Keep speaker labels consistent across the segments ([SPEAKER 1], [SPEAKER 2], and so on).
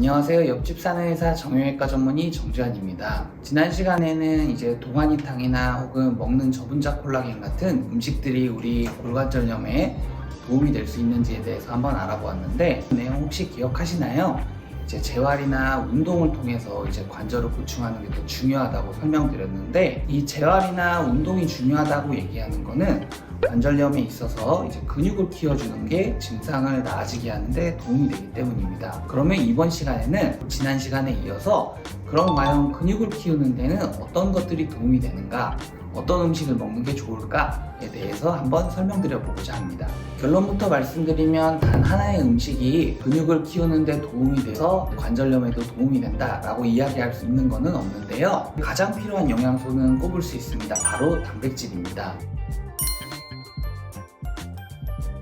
[SPEAKER 1] 안녕하세요. 옆집 사는 의사 정형외과 전문의 정주환입니다. 지난 시간에는 이제 동아니탕이나 혹은 먹는 저분자 콜라겐 같은 음식들이 우리 골관절염에 도움이 될 수 있는지에 대해서 한번 알아보았는데, 그 내용 혹시 기억하시나요? 이제 재활이나 운동을 통해서 이제 관절을 보충하는 게 더 중요하다고 설명드렸는데, 이 재활이나 운동이 중요하다고 얘기하는 거는 관절염에 있어서 이제 근육을 키워주는 게 증상을 나아지게 하는데 도움이 되기 때문입니다. 그러면 이번 시간에는 지난 시간에 이어서 그럼 과연 근육을 키우는 데는 어떤 것들이 도움이 되는가, 어떤 음식을 먹는 게 좋을까에 대해서 한번 설명드려 보고자 합니다. 결론부터 말씀드리면 단 하나의 음식이 근육을 키우는 데 도움이 돼서 관절염에도 도움이 된다라고 이야기할 수 있는 것은 없는데요. 가장 필요한 영양소는 꼽을 수 있습니다. 바로 단백질입니다.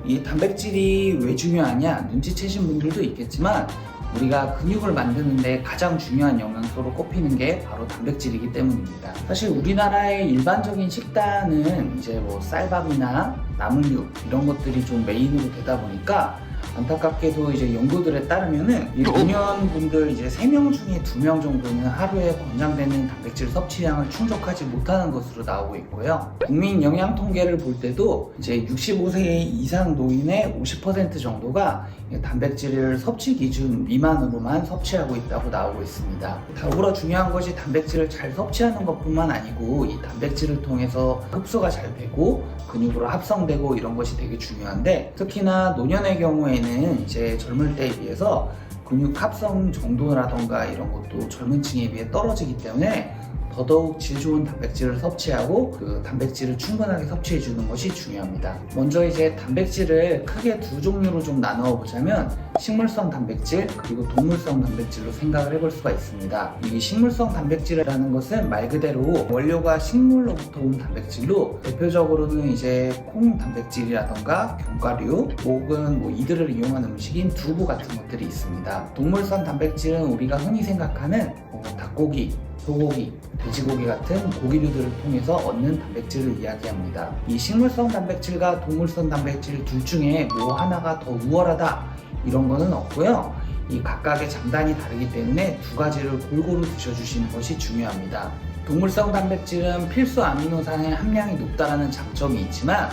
[SPEAKER 1] 이 단백질이 왜 중요하냐, 눈치채신 분들도 있겠지만 우리가 근육을 만드는데 가장 중요한 영양소로 꼽히는 게 바로 단백질이기 때문입니다. 사실 우리나라의 일반적인 식단은 이제 뭐 쌀밥이나 나물육 이런 것들이 좀 메인으로 되다 보니까 안타깝게도 이제 연구들에 따르면은 이 노년분들 이제 3명 중에 2명 정도는 하루에 권장되는 단백질 섭취량을 충족하지 못하는 것으로 나오고 있고요. 국민 영양 통계를 볼 때도 이제 65세 이상 노인의 50% 정도가 단백질을 섭취 기준 미만으로만 섭취하고 있다고 나오고 있습니다. 더불어 중요한 것이 단백질을 잘 섭취하는 것뿐만 아니고 이 단백질을 통해서 흡수가 잘 되고 근육으로 합성되고 이런 것이 되게 중요한데, 특히나 노년의 경우에는 이제 젊을 때에 비해서 근육 합성 정도라던가 이런 것도 젊은 층에 비해 떨어지기 때문에 더더욱 질 좋은 단백질을 섭취하고 그 단백질을 충분하게 섭취해 주는 것이 중요합니다. 먼저 이제 단백질을 크게 두 종류로 좀 나누어 보자면 식물성 단백질 그리고 동물성 단백질로 생각을 해볼 수가 있습니다. 이 식물성 단백질이라는 것은 말 그대로 원료가 식물로부터 온 단백질로, 대표적으로는 이제 콩 단백질이라던가 견과류 혹은 뭐 이들을 이용한 음식인 두부 같은 것들이 있습니다. 동물성 단백질은 우리가 흔히 생각하는 닭고기, 소고기, 돼지고기 같은 고기류들을 통해서 얻는 단백질을 이야기합니다. 이 식물성 단백질과 동물성 단백질 둘 중에 뭐 하나가 더 우월하다 이런 거는 없고요. 이 각각의 장단이 다르기 때문에 두 가지를 골고루 드셔주시는 것이 중요합니다. 동물성 단백질은 필수 아미노산의 함량이 높다는 장점이 있지만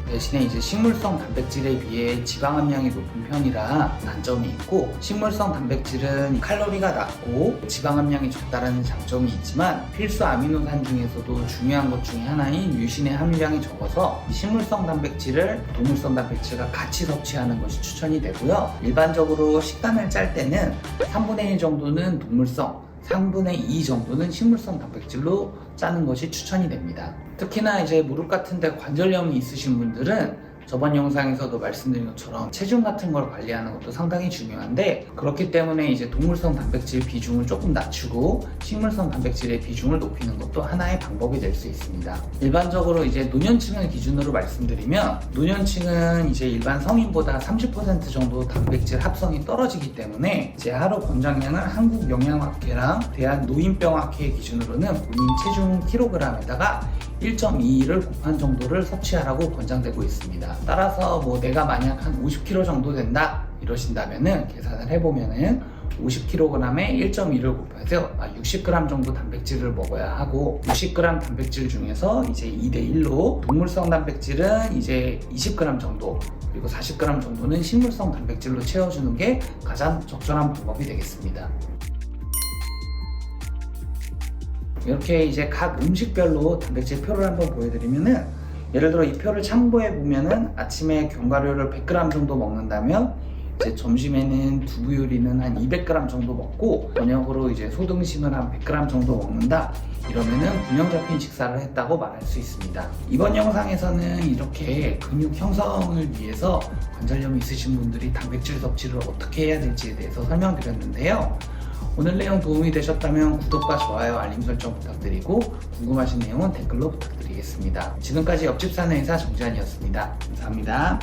[SPEAKER 1] 대신에 이제 식물성 단백질에 비해 지방 함량이 높은 편이라 단점이 있고, 식물성 단백질은 칼로리가 낮고 지방 함량이 적다라는 장점이 있지만 필수 아미노산 중에서도 중요한 것 중에 하나인 류신의 함유량이 적어서 식물성 단백질을 동물성 단백질과 같이 섭취하는 것이 추천이 되고요. 일반적으로 식단을 짤 때는 3분의 1 정도는 동물성, 3분의 2 정도는 식물성 단백질로 짜는 것이 추천이 됩니다. 특히나 이제 무릎 같은 데 관절염이 있으신 분들은 저번 영상에서도 말씀드린 것처럼 체중 같은 걸 관리하는 것도 상당히 중요한데, 그렇기 때문에 이제 동물성 단백질 비중을 조금 낮추고 식물성 단백질의 비중을 높이는 것도 하나의 방법이 될 수 있습니다. 일반적으로 이제 노년층을 기준으로 말씀드리면, 노년층은 이제 일반 성인보다 30% 정도 단백질 합성이 떨어지기 때문에 이제 하루 권장량을 한국영양학회랑 대한노인병학회 기준으로는 본인 체중 kg에다가 1.2를 곱한 정도를 섭취하라고 권장되고 있습니다. 따라서 뭐 내가 만약 한 50kg 정도 된다 이러신다면은 계산을 해보면은 50kg에 1.2를 곱해서 60g 정도 단백질을 먹어야 하고, 60g 단백질 중에서 이제 2대1로 동물성 단백질은 이제 20g 정도, 그리고 40g 정도는 식물성 단백질로 채워주는 게 가장 적절한 방법이 되겠습니다. 이렇게 이제 각 음식별로 단백질 표를 한번 보여드리면은, 예를 들어 이 표를 참고해 보면은 아침에 견과류를 100g 정도 먹는다면 이제 점심에는 두부 요리는 한 200g 정도 먹고 저녁으로 이제 소등심을 한 100g 정도 먹는다 이러면은 균형 잡힌 식사를 했다고 말할 수 있습니다. 이번 영상에서는 이렇게 근육 형성을 위해서 관절염이 있으신 분들이 단백질 섭취를 어떻게 해야 될지에 대해서 설명드렸는데요. 오늘 내용 도움이 되셨다면 구독과 좋아요, 알림 설정 부탁드리고 궁금하신 내용은 댓글로 부탁드리겠습니다. 지금까지 옆집 사는 의사 정주환이었습니다. 감사합니다.